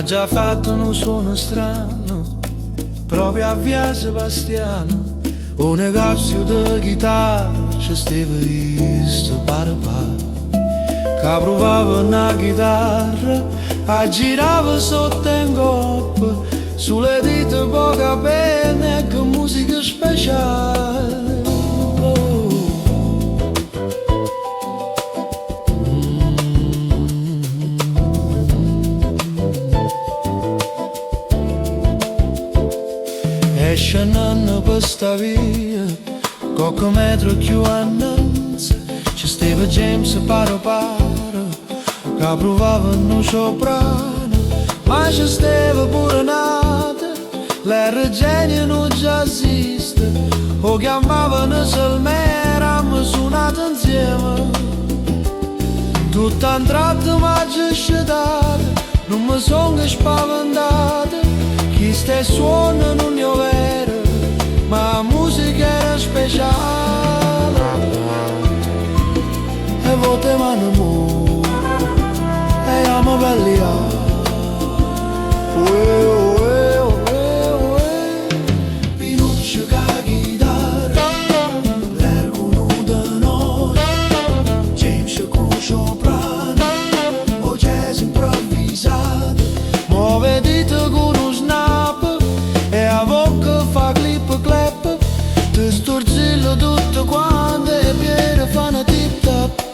già fatto un suono strano proprio a via Sebastiano, un negozio di chitarra ci stava visto pare pare, che provava una chitarra a girava sotto in coppa, sulle dita poca pena e che musica speciale. E scendendo per sta via, qualche metro più annanzi, ci stava James paro paro, che provava un soprano, ma ci stava pure nata, la regenia non già esiste, o chiamavano Salmera, ma suonato insieme. Tutto un tratto mi c'è scedato, non mi sono spaventato, chi sta suona non è vero, ma la musica era speciale. E volte m'hanno e amo belli Pinuccio ca chitarra, l'ergo da noi, James con soprano, o jazz improvvisato, muove dito con uno snap, e a bocca fa clip clap, ti storzillo tutto quanto e piede fanno tip top.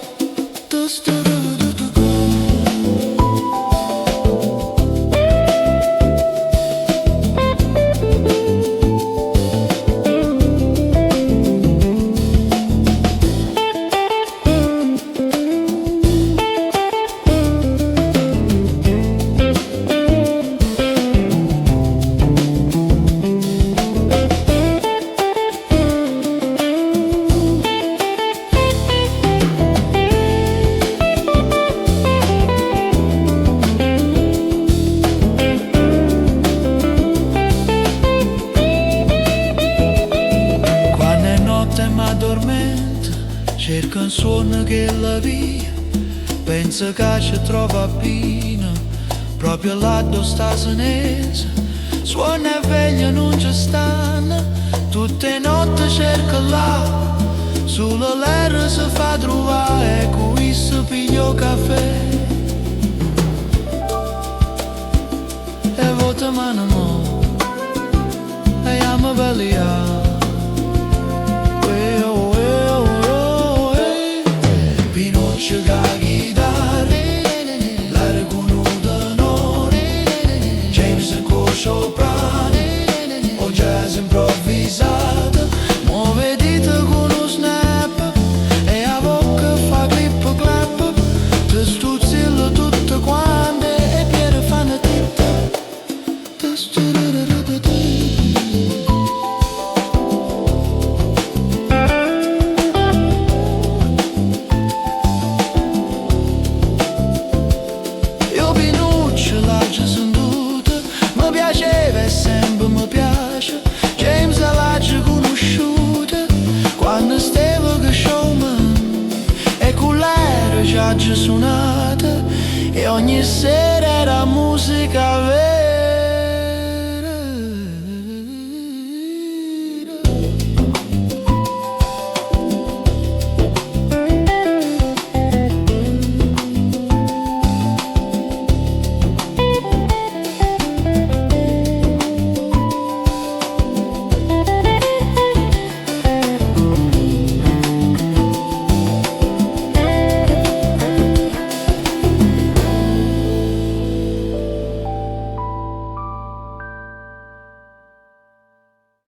Cerca un suono che la via, pensa che ci trova appena, proprio là dove sta senesa. Suona e veglia non ci stanno, tutte notte cerca là, solo l'aereo si fa trovare e qui si piglia caffè. E vota mano e amo belli Pinocchio ca chitarra, l'ergo da noi, James con soprano, o jazz improvvisato, muove dita con uno snap, e a bocca fa clip clap, ti stuzzillo tutto quanto e piede fanno tip top. Mi piaceva e sempre mi piace, James l'ha già conosciuta quando stavo che showman, e con l'aereo già suonata, e ogni sera era musica vera.